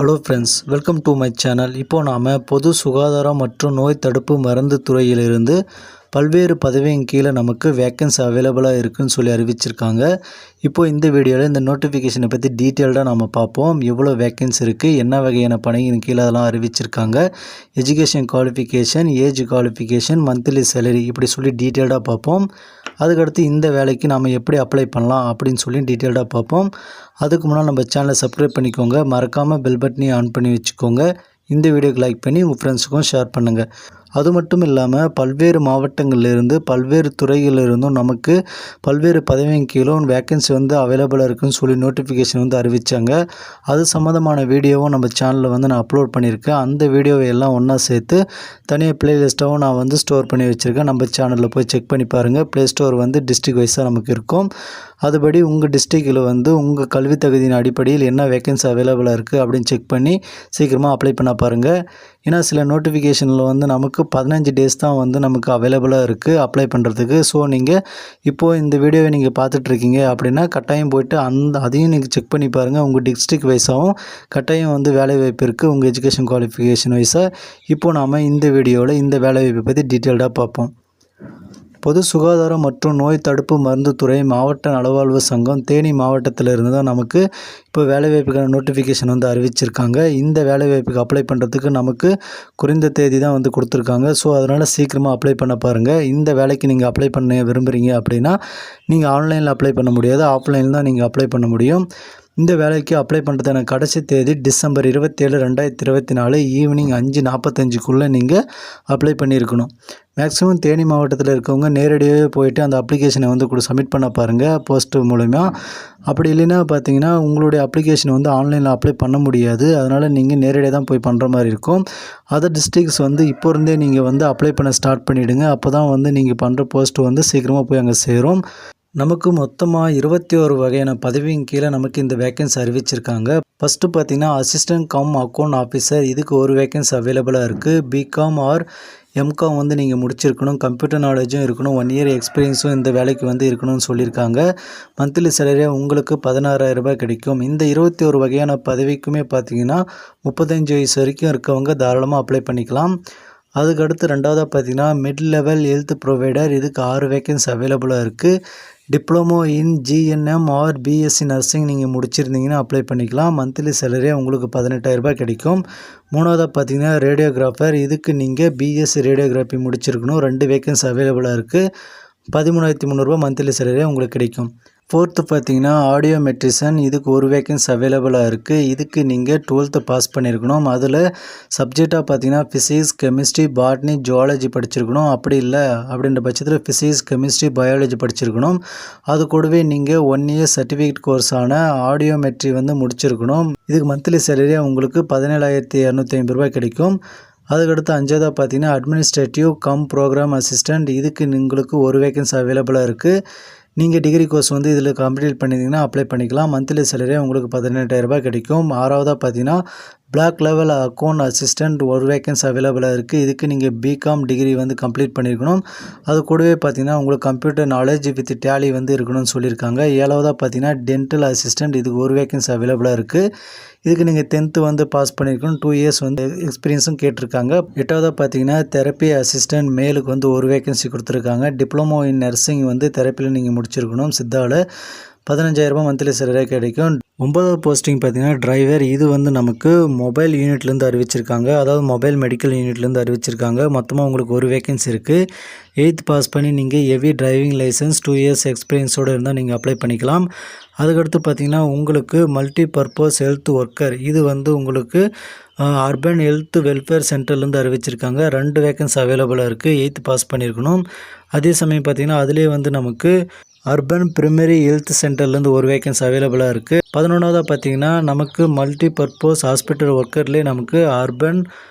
Hello friends, welcome to my channel. இப்போது நாம் பொது சுகாதாரம் மற்றும் நோய் தடுப்பு மருந்து துறையிலிருந்து பல்வேறு பதவியின் கீழே நமக்கு வேக்கன்சி அவைலபிளாக இருக்குதுன்னு சொல்லி அறிவிச்சிருக்காங்க. இப்போது இந்த வீடியோவில் இந்த நோட்டிஃபிகேஷனை பற்றி டீட்டெயில்டாக நம்ம பார்ப்போம். எவ்வளோ வேக்கன்சி இருக்குது, என்ன வகையான பணியின் கீழே அதெல்லாம் அறிவிச்சிருக்காங்க, education qualification, age qualification, monthly salary, இப்படி சொல்லி டீட்டெயில்டாக பார்ப்போம். அதுக்கடுத்து இந்த வேலைக்கு நாம் எப்படி அப்ளை பண்ணலாம் அப்படின்னு சொல்லி டீட்டெயில்டாக பார்ப்போம். அதுக்கு முன்னால் நம்ம சேனலை சப்ஸ்கிரைப் பண்ணிக்கோங்க, மறக்காமல் பெல் பட்டனையும் ஆன் பண்ணி வச்சுக்கோங்க. இந்த வீடியோக்கு லைக் பண்ணி உங்கள் ஃப்ரெண்ட்ஸுக்கும் ஷேர் பண்ணுங்கள். அது மட்டும் இல்லாமல் பல்வேறு மாவட்டங்கள்லேருந்து பல்வேறு துறைகளிலிருந்தும் நமக்கு பல்வேறு பதவியின் கீழும் வேக்கன்சி அவைலபிளாக இருக்குதுன்னு சொல்லி நோட்டிஃபிகேஷன் அறிவித்தாங்க. அது சம்மந்தமான வீடியோவும் நம்ம சேனலில் நான் அப்லோட் பண்ணியிருக்கேன். அந்த வீடியோவை எல்லாம் ஒன்றா சேர்த்து தனியாக ப்ளேலிஸ்ட்டாகவும் நான் ஸ்டோர் பண்ணி வச்சுருக்கேன். நம்ம சேனலில் போய் செக் பண்ணி பாருங்கள். ப்ளே ஸ்டோர் டிஸ்ட்ரிக் வைஸாக நமக்கு இருக்கும். அதுபடி உங்கள் டிஸ்ட்ரிக்டில் உங்கள் கல்வி தகுதியின் அடிப்படையில் என்ன வேக்கன்சி அவைலபிளாக இருக்குது அப்படின்னு செக் பண்ணி சீக்கிரமாக அப்ளை பண்ண பாருங்கள். ஏன்னா சில நோட்டிஃபிகேஷனில் நமக்கு 15 டேஸ் தான் நமக்கு அவைலபிளாக இருக்குது அப்ளை பண்ணுறதுக்கு. ஸோ நீங்கள் இப்போது இந்த வீடியோவை நீங்கள் பார்த்துட்ருக்கீங்க அப்படின்னா கட்டாயம் போய்ட்டு அதையும் நீங்கள் செக் பண்ணி பாருங்கள். உங்கள் டிஸ்ட்ரிக்ட் வைஸாகவும் கட்டாயம் வேலைவாய்ப்பு இருக்குது உங்கள் எஜுகேஷன் குவாலிஃபிகேஷன் வைஸாக. இப்போது நாம் இந்த வீடியோவில் இந்த வேலைவாய்ப்பை பற்றி டீட்டெயில்டாக பார்ப்போம். பொது சுகாதாரம் மற்றும் நோய் தடுப்பு மருந்து துறை மாவட்ட நலவாழ்வு சங்கம் தேனி மாவட்டத்திலிருந்து தான் நமக்கு இப்போ வேலைவாய்ப்புக்கான நோட்டிஃபிகேஷன் அறிவிச்சிருக்காங்க. இந்த வேலைவாய்ப்புக்கு அப்ளை பண்ணுறதுக்கு நமக்கு குறைந்த தேதி தான் கொடுத்துருக்காங்க. ஸோ அதனால் சீக்கிரமாக அப்ளை பண்ண பாருங்கள். இந்த வேலைக்கு நீங்கள் அப்ளை பண்ண விரும்புகிறீங்க அப்படின்னா நீங்கள் ஆன்லைனில் அப்ளை பண்ண முடியாது, ஆஃப்லைனில் தான் நீங்கள் அப்ளை பண்ண முடியும். இந்த வேலைக்கு அப்ளை பண்ணுறதுக்கான கடைசி தேதி டிசம்பர் 27, 2024 ஈவினிங் 5:45க்குள்ளே நீங்கள் அப்ளை பண்ணியிருக்கணும். மேக்ஸிமம் தேனி மாவட்டத்தில் இருக்கவங்க நேரடியாகவே போயிட்டு அந்த அப்ளிகேஷனை சப்மிட் பண்ண பாருங்கள் போஸ்ட்டு மூலமா. அப்படி இல்லைன்னா பார்த்தீங்கன்னா உங்களுடைய அப்ளிகேஷன் ஆன்லைனில் அப்ளை பண்ண முடியாது. அதனால் நீங்கள் நேரடியாக தான் போய் பண்ணுற மாதிரி இருக்கும். அதர் டிஸ்ட்ரிக்ஸ் இப்போ இருந்தே நீங்கள் அப்ளை பண்ண ஸ்டார்ட் பண்ணிவிடுங்க. அப்போ தான் நீங்கள் பண்ணுற போஸ்ட்டு சீக்கிரமாக போய் அங்கே சேரும். நமக்கு மொத்தமாக 21 வகையான பதவியின் கீழே நமக்கு இந்த வேக்கன்சி அறிவிச்சிருக்காங்க. ஃபஸ்ட்டு பார்த்தீங்கன்னா அசிஸ்டன்ட் கம் அக்கௌண்ட் ஆஃபீஸர், இதுக்கு ஒரு வேக்கன்சி அவைலபிளாக இருக்குது. பிகாம் ஆர் எம்காம் நீங்கள் முடிச்சிருக்கணும், கம்ப்யூட்டர் நாலேஜும் இருக்கணும், 1 இயர் எக்ஸ்பீரியன்ஸும் இந்த வேலைக்கு இருக்கணும்னு சொல்லியிருக்காங்க. மந்த்லி சேலரியாக உங்களுக்கு 16,000 ரூபாய் கிடைக்கும். இந்த 21 வகையான பதவிக்குமே பார்த்தீங்கன்னா 35 வயசு வரைக்கும் இருக்கவங்க தாராளமாக அப்ளை பண்ணிக்கலாம். அதுக்கடுத்து ரெண்டாவதாக பார்த்தீங்கன்னா மிட் லெவல் ஹெல்த் ப்ரொவைடர், இதுக்கு 6 வேக்கன்சி அவைலபிளாக இருக்குது. Diploma in GNM R BSc nursing நீங்கள் முடிச்சிருந்தீங்கன்னா அப்ளை பண்ணிக்கலாம். மந்த்லி சேலரியாக உங்களுக்கு 18,000 ரூபாய் கிடைக்கும். மூணாவதாக பார்த்தீங்கன்னா ரேடியோகிராஃபர், இதுக்கு நீங்கள் பிஎஸ்சி ரேடியோகிராஃபி முடிச்சிருக்கணும். 2 வேக்கன்சி அவைலபிளாக இருக்குது. 13,300 ரூபாய் மந்த்லி சேலரியாக உங்களுக்கு கிடைக்கும். ஃபோர்த்து பார்த்தீங்கன்னா ஆடியோமெட்ரிஷியன், இதுக்கு ஒரு வேக்கன்சி அவைலபிளாக இருக்குது. இதுக்கு நீங்கள் 12th பாஸ் பண்ணியிருக்கணும். அதில் சப்ஜெக்டாக பார்த்தீங்கன்னா ஃபிசிக்ஸ், கெமிஸ்ட்ரி, பாட்னி, ஜுவாலஜி படிச்சிருக்கணும். அப்படி இல்லை அப்படின்ற பட்சத்தில் ஃபிசிக்ஸ், கெமிஸ்ட்ரி, பயாலஜி படிச்சிருக்கணும். அது கூடவே நீங்கள் 1 இயர் சர்டிஃபிகேட் கோர்ஸான ஆடியோமெட்ரி முடிச்சிருக்கணும். இதுக்கு மந்த்லி சேலரியாக உங்களுக்கு 17,250 ரூபாய் கிடைக்கும். அதுக்கடுத்து அஞ்சாவதாக பார்த்தீங்கன்னா அட்மினிஸ்ட்ரேட்டிவ் கம் ப்ரோக்ராம் அசிஸ்டண்ட், இதுக்கு உங்களுக்கு ஒரு வேக்கன்சி அவைலபிளாக இருக்குது. நீங்கள் டிகிரி கோர்ஸ் இதில் கம்ப்ளீட் பண்ணியிருந்தீங்கன்னா அப்ளை பண்ணிக்கலாம். மந்த்லி சேலரியாக உங்களுக்கு 18,000 ரூபாய் கிடைக்கும். ஆறாவதாக பார்த்தீங்கன்னா பிளாக் லெவல் அக்கௌண்ட் அசிஸ்டண்ட், ஒரு வேக்கன்சி அவைலபிளாக இருக்குது. இதுக்கு நீங்கள் பிகாம் டிகிரி கம்ப்ளீட் பண்ணியிருக்கணும். அது கூடவே பார்த்தீங்கன்னா உங்களுக்கு கம்ப்யூட்டர் நாலேஜ் வித் டேலி இருக்கணும்னு சொல்லியிருக்காங்க. ஏழாவதாக பார்த்தீங்கன்னா டென்டல் அசிஸ்டண்ட், இதுக்கு ஒரு வேக்கன்சி அவைலபிளாக இருக்குது. இதுக்கு நீங்கள் 10th பாஸ் பண்ணியிருக்கணும். 2 இயர்ஸ் எக்ஸ்பீரியன்ஸும் கேட்டிருக்காங்க. எட்டாவதாக பார்த்தீங்கன்னா தெரப்பி அசிஸ்டண்ட், மேலுக்கு ஒரு வேக்கன்சி கொடுத்துருக்காங்க. டிப்ளமோ இன் நர்சிங் தெரப்பியில் நீங்கள் முடிச்சிருக்கணும். சித்தாவில் 15,000 ரூபாய் மந்த்லி சேலரியாக கிடைக்கும். 9வது போஸ்டிங் பார்த்தீங்கன்னா டிரைவர், இது நமக்கு மொபைல் யூனிட்லேருந்து அறிவிச்சிருக்காங்க. அதாவது மொபைல் மெடிக்கல் யூனிட்லேருந்து அறிவிச்சிருக்காங்க. மொத்தமாக உங்களுக்கு ஒரு வேக்கன்சி இருக்குது. 8th பாஸ் பண்ணி நீங்கள் ஹெவி டிரைவிங் லைசன்ஸ் 2 இயர்ஸ் எக்ஸ்பீரியன்ஸோடு இருந்தால் நீங்கள் அப்ளை பண்ணிக்கலாம். அதுக்கடுத்து பார்த்தீங்கன்னா உங்களுக்கு மல்டி பர்பஸ் ஹெல்த் ஒர்க்கர், இது உங்களுக்கு அர்பன் ஹெல்த் வெல்ஃபேர் சென்டர்லேருந்து அறிவிச்சிருக்காங்க. 2 வேக்கன்சி அவைலபிளாக இருக்குது. 8th பாஸ் பண்ணியிருக்கணும். அதே சமயம் பார்த்தீங்கன்னா அதிலே நமக்கு அர்பன் பிரைமரி ஹெல்த் சென்டர்லேருந்து ஒரு வேக்கன்சி அவைலபிளாக இருக்குது. 11வதாக பார்த்தீங்கன்னா நமக்கு மல்டி பர்பஸ் ஹாஸ்பிட்டல் ஒர்க்கர்லேயே நமக்கு அர்பன்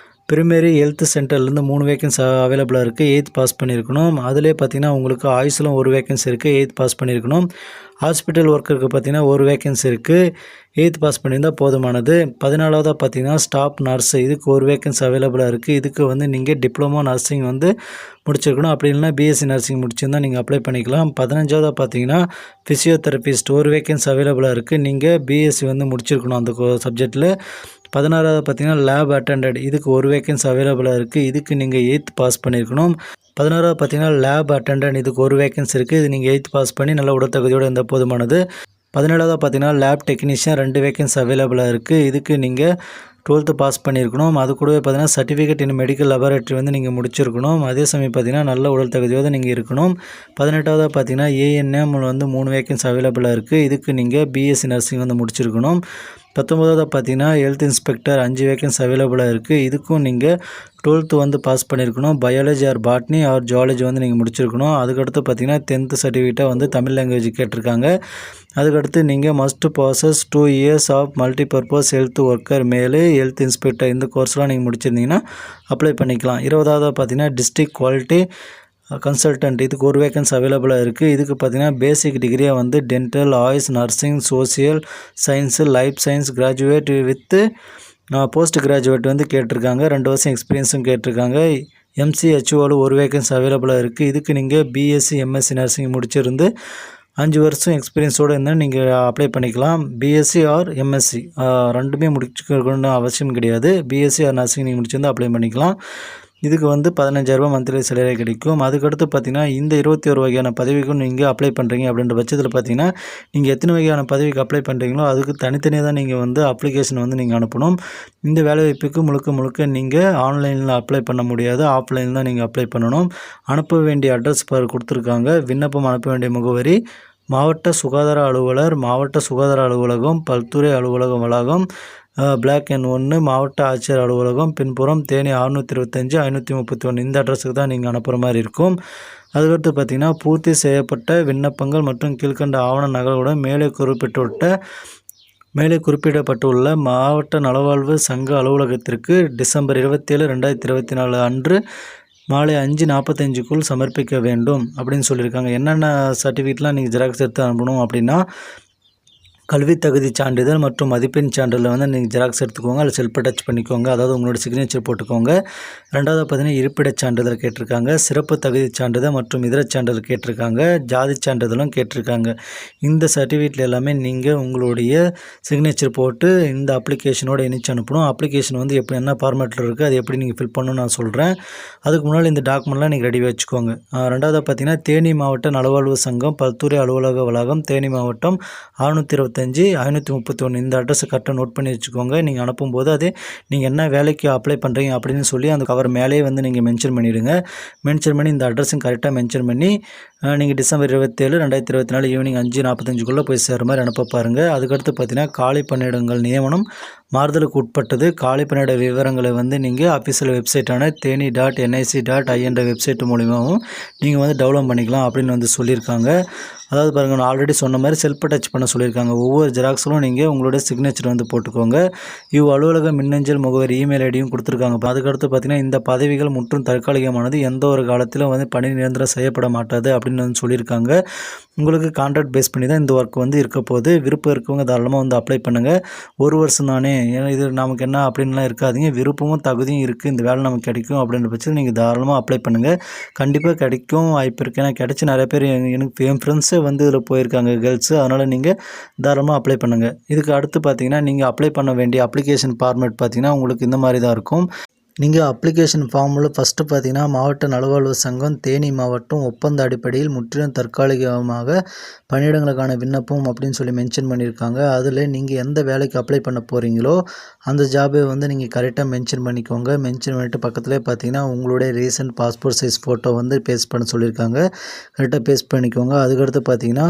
பிரைமரி ஹெல்த் சென்டர்லேருந்து 3 வேக்கன்சி அவைலபிளாக இருக்குது. 8th பாஸ் பண்ணியிருக்கணும். அதிலே பார்த்தீங்கன்னா உங்களுக்கு ஆயுஷிலும் ஒரு வேக்கன்சி இருக்குது. 8th பாஸ் பண்ணியிருக்கணும். ஹாஸ்பிட்டல் ஒர்க்கருக்கு பார்த்தீங்கன்னா ஒரு வேக்கன்சி இருக்குது. 8th பாஸ் பண்ணியிருந்தால் போதுமானது. 14வதாக பார்த்தீங்கன்னா ஸ்டாஃப் நர்ஸ், இதுக்கு ஒரு வேக்கன்சி அவைலபிளாக இருக்குது. இதுக்கு நீங்கள் டிப்ளமோ நர்சிங் முடிச்சிருக்கணும். அப்படி இல்லைனா பிஎஸ்சி நர்சிங் முடிச்சிருந்தால் நீங்கள் அப்ளை பண்ணிக்கலாம். 15வதாக பார்த்தீங்கன்னா ஃபிசியோதெரபிஸ்ட், ஒரு வேக்கன்சி அவைலபிளாக இருக்குது. நீங்கள் பிஎஸ்சி முடிச்சிருக்கணும் அந்த சப்ஜெக்டில். 16வது பார்த்தீங்கன்னா லேப் அட்டெண்டட், இதுக்கு ஒரு வேக்கன்சி அவைலபிளாக இருக்குது. இதுக்கு நீங்கள் 8th பாஸ் பண்ணியிருக்கணும். 16வது பார்த்தீங்கன்னா லேப் அட்டெண்டன்ட், இதுக்கு ஒரு வேக்கன்சி இருக்குது. இது நீங்கள் 8th பாஸ் பண்ணி நல்ல உடற்தகுதியோடு இருந்தால் போதுமானது. 17வது பார்த்தீங்கன்னா லேப் டெக்னீஷியன் 2 வேக்கன்சி அவைலபிளாக இருக்குது. இதுக்கு நீங்கள் 12th பாஸ் பண்ணியிருக்கணும். அது கூடவே பார்த்தீங்கன்னா சர்டிஃபிகேட் இன் மெடிக்கல் லெபார்ட்டரி வந்து நீங்கள் முடிச்சிருக்கணும். அதே சமயம் பார்த்தீங்கன்னா நல்ல உடல் தகுதியோடு நீங்கள் இருக்கணும். 18வது பார்த்தீங்கன்னா ஏஎன்எம் வந்து 3 வேக்கன்சி அவைலபிளாக இருக்குது. இதுக்கு நீங்கள் பிஎஸ்சி நர்சிங் வந்து முடிச்சிருக்கணும். 19வது பார்த்தீங்கன்னா ஹெல்த் இன்ஸ்பெக்டர் 5 வேக்கன்சி அவைலபிளாக இருக்குது. இதுக்கும் நீங்கள் 12th வந்து பாஸ் பண்ணியிருக்கணும். Biology or botany or zoology வந்து நீங்கள் முடிச்சிருக்கணும். அதுக்கடுத்து பார்த்தீங்கன்னா 10th சர்டிஃபிகேட்டை வந்து தமிழ் லாங்குவேஜ் கேட்டிருக்காங்க. அதுக்கடுத்து நீங்கள் must process 2 years of multipurpose health worker மேலு ஹெல்த் இன்ஸ்பெக்டர் இந்த கோர்ஸ்லாம் நீங்கள் முடிச்சிருந்தீங்கன்னா அப்ளை பண்ணிக்கலாம். 20வது பார்த்தீங்கன்னா டிஸ்ட்ரிக்ட் குவாலிட்டி கன்சல்டன்ட், இதுக்கு ஒரு வேக்கன்சி அவைலபிளாக இருக்குது. இதுக்கு பார்த்தீங்கன்னா பேசிக் டிகிரியை வந்து dental, AYUSH, nursing, social science, life science graduate with post graduate வந்து கேட்டிருக்காங்க. 2 வருஷம் எக்ஸ்பீரியன்ஸும் கேட்டிருக்காங்க. எம்சிஹெச்ஓவில் ஒரு வேக்கன்சி அவைலபிளாக இருக்குது. இதுக்கு நீங்கள் பிஎஸ்சி எம்எஸ்சி நர்சிங் முடிச்சிருந்து 5 வருஷம் எக்ஸ்பீரியன்ஸோடு இருந்தால் நீங்கள் அப்ளை பண்ணிக்கலாம். பிஎஸ்சி ஆர் எம்எஸ்சி ரெண்டுமே முடிச்சுக்கணும்னு அவசியம் கிடையாது. பிஎஸ்சி ஆர் நர்சிங் நீங்கள் முடிச்சிருந்தால் அப்ளை பண்ணிக்கலாம். இதுக்கு வந்து 15,000 மந்த்லி சேலரி கிடைக்கும். அதுக்கடுத்து பார்த்தீங்கன்னா இந்த 21 வகையான பதவிக்கும் நீங்கள் அப்ளை பண்ணுறீங்க அப்படின்ற பட்சத்தில் பார்த்தீங்கன்னா நீங்கள் எத்தனை வகையான பதவிக்கு அப்ளை பண்ணுறீங்களோ அதுக்கு தனித்தனியாக தான் நீங்கள் வந்து அப்ளிகேஷன் வந்து நீங்கள் அனுப்பணும். இந்த வேலைவாய்ப்புக்கு முழுக்க நீங்கள் ஆன்லைனில் அப்ளை பண்ண முடியாது, ஆஃப்லைனில் தான் நீங்கள் அப்ளை பண்ணணும். அனுப்ப வேண்டிய அட்ரஸ் கொடுத்துருக்காங்க. விண்ணப்பம் அனுப்ப வேண்டிய முகவரி மாவட்ட சுகாதார அலுவலர், மாவட்ட சுகாதார அலுவலகம், பல்துறை அலுவலகம் வளாகம், பிளாக் எண் 1, மாவட்ட ஆட்சியர் அலுவலகம், பின்புறம், தேனி 625 531. இந்த அட்ரஸுக்கு தான் நீங்கள் அனுப்புகிற மாதிரி இருக்கும். அதுக்கடுத்து பார்த்திங்கன்னா பூர்த்தி செய்யப்பட்ட விண்ணப்பங்கள் மற்றும் கீழ்கண்ட ஆவண நகல்களுடன் மேலே குறிப்பிடப்பட்டுள்ள மாவட்ட நலவாழ்வு சங்க அலுவலகத்திற்கு டிசம்பர் 27, 2024 அன்று மாலை 5:45க்குள் சமர்ப்பிக்க வேண்டும் அப்படின்னு சொல்லியிருக்காங்க. என்னென்ன சர்டிஃபிகேட்லாம் நீங்கள் ஜெராக்ஸ் எடுத்து அனுப்பணும் அப்படின்னா கல்வி தகுதி சான்றிதழ் மற்றும் மதிப்பெண் சான்றிதழ் வந்து நீங்கள் ஜெராக்ஸ் எடுத்துக்கோங்க. அதில் செல்ஃப் அட்டாச் பண்ணிக்கோங்க, அதாவது உங்களோட சிக்னேச்சர் போட்டுக்கோங்க. 2வது பார்த்தீங்கன்னா இருப்பிடச் சான்றிதழ் கேட்டிருக்காங்க. சிறப்பு தகுதி சான்றிதழ் மற்றும் இதர சான்றிதழ் கேட்டிருக்காங்க. ஜாதி சான்றிதழும் கேட்டிருக்காங்க. இந்த சர்டிஃபிகேட்டில் எல்லாமே நீங்கள் உங்களுடைய சிக்னேச்சர் போட்டு இந்த அப்ளிகேஷனோட இணைச்சு அனுப்பணும். அப்ளிகேஷன் வந்து எப்படி என்ன ஃபார்மேட்டில் இருக்குது அது எப்படி நீங்கள் ஃபில் பண்ணணும்னு நான் சொல்கிறேன். அதுக்கு முன்னால் இந்த டாக்குமெண்ட்லாம் நீங்கள் ரெடி வச்சுக்கோங்க. 2வது பார்த்தீங்கன்னா தேனி மாவட்ட நலவாழ்வு சங்கம், பல்துறை அலுவலக வளாகம், தேனி மாவட்டம் 625 531. இந்த அட்ரஸை கரெக்டாக நோட் பண்ணி வச்சுக்கோங்க. நீங்கள் அனுப்பும்போது அதே நீங்கள் என்ன வேலைக்கு அப்ளை பண்ணுறீங்க அப்படின்னு சொல்லி அந்த கவர் மேலேயே வந்து நீங்கள் மென்ஷன் பண்ணிவிடுங்க. மென்ஷன் பண்ணி இந்த அட்ரஸும் கரெக்டாக மென்ஷன் பண்ணி நீங்கள் டிசம்பர் 27, 2024 ஈவினிங் 5:45க்குள்ளே போய் சேர மாதிரி அனுப்ப பாருங்கள். அதுக்கடுத்து பார்த்தீங்கன்னா காலி பணியிடங்கள் நியமனம் மாறுதலுக்கு உட்பட்டது. காலி பணியிட விவரங்களை வந்து நீங்கள் அஃபிஷியல் வெப்சைட்டான தேனி.nic.in என்ற வெப்சைட் மூலிமாவும் நீங்கள் வந்து டவுன்லோட் பண்ணிக்கலாம் அப்படின்னு வந்து சொல்லியிருக்காங்க. அதாவது பாருங்கள், நான் ஆல்ரெடி சொன்ன மாதிரி செல்ஃப் டச் பண்ண சொல்லியிருக்காங்க. ஒவ்வொரு ஜெராக்ஸிலும் நீங்கள் உங்களுடைய சிக்னேச்சர் வந்து போட்டுக்கோங்க. அலுவலக மின்னஞ்சல் முகவரி இமெயில் ஐடியும் கொடுத்துருக்காங்க. அதுக்கடுத்து பார்த்தீங்கன்னா இந்த பதவிகள் முற்றும் தற்காலிகமானது, எந்த ஒரு காலத்திலும் வந்து பணி நிரந்தரம் செய்யப்பட மாட்டாது அப்படின்னு வந்து சொல்லியிருக்காங்க. உங்களுக்கு கான்ட்ராக்ட் பேஸ் பண்ணி தான் இந்த ஒர்க் வந்து இருக்க போகுது. விருப்பம் இருக்கவங்க தாராளமாக வந்து அப்ளை பண்ணுங்கள். 1 வருஷம் தானே, ஏன்னா இது நமக்கு என்ன அப்படின்லாம் இருக்காதீங்க. விருப்பமும் தகுதியும் இருக்குது, இந்த வேலை நமக்கு கிடைக்கும் அப்படின்ற பட்சத்தில் நீங்கள் தாராளமாக அப்ளை பண்ணுங்கள். கண்டிப்பாக கிடைக்கும் வாய்ப்பு இருக்குது. ஏன்னா கிடைச்சி நிறைய பேர் எனக்கு என் ஃப்ரெண்ட்ஸே வந்து இதில் போயிருக்காங்க கேர்ள்ஸு. அதனால் நீங்கள் தாராளமாக அப்ளை பண்ணுங்கள். இதுக்கு அடுத்து பார்த்தீங்கன்னா நீங்கள் அப்ளை பண்ண வேண்டிய அப்ளிகேஷன் ஃபார்மேட் பார்த்தீங்கன்னா உங்களுக்கு இந்த மாதிரி தான் இருக்கும். நீங்கள் அப்ளிகேஷன் ஃபார்மில் ஃபஸ்ட்டு பார்த்தீங்கன்னா மாவட்ட நலவாழ்வு சங்கம் தேனி மாவட்டம் ஒப்பந்த அடிப்படையில் முற்றிலும் தற்காலிகமாக பணியிடங்களுக்கான விண்ணப்பம் அப்படின்னு சொல்லி மென்ஷன் பண்ணியிருக்காங்க. அதில் நீங்கள் எந்த வேலைக்கு அப்ளை பண்ண போகிறீங்களோ அந்த ஜாபை வந்து நீங்கள் கரெக்டாக மென்ஷன் பண்ணிக்கோங்க. மென்ஷன் பண்ணிவிட்டு பக்கத்துலேயே பார்த்தீங்கன்னா உங்களுடைய ரீசன்ட் பாஸ்போர்ட் சைஸ் ஃபோட்டோ வந்து பேஸ்ட் பண்ண சொல்லியிருக்காங்க. கரெக்டாக பேஸ்ட் பண்ணிக்கோங்க. அதுக்கடுத்து பார்த்தீங்கன்னா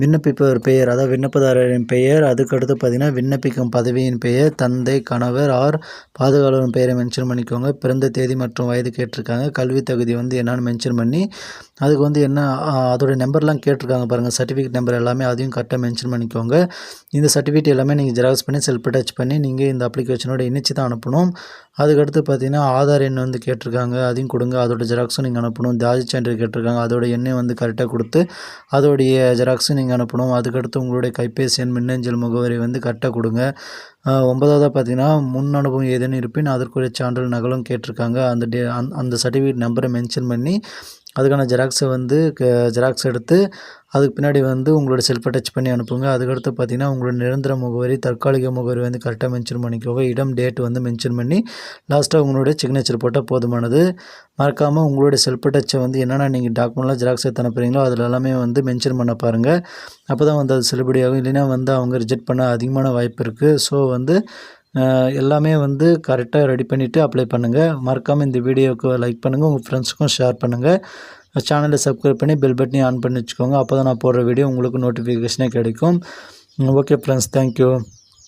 விண்ணப்பிப்பவர் பெயர், அதாவது விண்ணப்பதாரரின் பெயர், அதுக்கடுத்து பார்த்தீங்கன்னா விண்ணப்பிக்கும் பதவியின் பெயர், தந்தை, கணவர் ஆர் பாதுகாவலரின் பெயரை மென்ஷன் பண்ணிக்கோங்க. பிறந்த தேதி மற்றும் வயது கேட்டிருக்காங்க. கல்வி தகுதி வந்து என்னன்னு மென்ஷன் பண்ணி அதுக்கு வந்து என்ன அதோடைய நம்பர்லாம் கேட்டிருக்காங்க பாருங்கள், சர்டிஃபிகேட் நம்பர் எல்லாமே அதையும் கரெக்டாக மென்ஷன் பண்ணிக்கோங்க. இந்த சர்டிஃபிகேட் எல்லாமே நீங்கள் ஜெராக்ஸ் பண்ணி செல்ஃப் அட்டாச் பண்ணி நீங்கள் இந்த அப்ளிகேஷனோட இணைச்சி தான் அனுப்பணும். அதுக்கடுத்து பார்த்தீங்கன்னா ஆதார் எண் வந்து கேட்டிருக்காங்க, அதையும் கொடுங்க. அதோட ஜெராக்ஸும் நீங்கள் அனுப்பணும். ஜாதி சான்று கேட்டிருக்காங்க, அதோட எண்ணை வந்து கரெக்டாக கொடுத்து அதோடைய ஜெராக்ஸும் நீங்கள் அனுப்பணும். அதுக்கடுத்து உங்களுடைய கைபேசி எண், மின்னஞ்சல் முகவரி வந்து கரெக்டாக கொடுங்க. 9வது பார்த்தீங்கன்னா முன் அனுபவம் ஏதேனும் இருப்பின் அதற்குரிய சான்றிதழ் நகலும் கேட்டிருக்காங்க. அந்த சர்டிஃபிகேட் நம்பரை மென்ஷன் பண்ணி அதுக்கான ஜெராக்ஸை வந்து ஜெராக்ஸ் எடுத்து அதுக்கு பின்னாடி வந்து உங்களோட செல்ஃபை டச் பண்ணி அனுப்புங்க. அதுக்கடுத்து பார்த்தீங்கன்னா, உங்களோட நிரந்தர முகவரி, தற்காலிக முகவரி வந்து கரெக்டாக மென்ஷன் பண்ணிக்கோங்க. இடம், டேட் வந்து மென்ஷன் பண்ணி லாஸ்ட்டாக உங்களுடைய சிக்னேச்சர் போட்டால் போதுமானது. மறக்காமல் உங்களுடைய செல்ஃபை டச்சை வந்து என்னென்ன நீங்கள் டாக்குமெண்ட்லாம் ஜெராக்ஸ் எடுத்து அனுப்புகிறீங்களோ அதில் எல்லாமே வந்து மென்ஷன் பண்ண பாருங்கள். அப்போ தான் வந்து அது செல்லுபடியாகும். இல்லைன்னா வந்து அவங்க ரிஜெக்ட் பண்ண அதிகமான வாய்ப்பு இருக்குது. ஸோ வந்து எல்லாமே வந்து கரெக்டாக ரெடி பண்ணிவிட்டு அப்ளை பண்ணுங்கள். மறக்காமல் இந்த வீடியோவுக்கு லைக் பண்ணுங்கள், உங்கள் ஃப்ரெண்ட்ஸுக்கும் ஷேர் பண்ணுங்கள். சேனலை சப்ஸ்கிரைப் பண்ணி பெல் பட்டனையும் ஆன் பண்ணி வச்சுக்கோங்க. அப்போ தான் நான் போடுற வீடியோ உங்களுக்கு நோட்டிஃபிகேஷனே கிடைக்கும். Okay friends, thank you.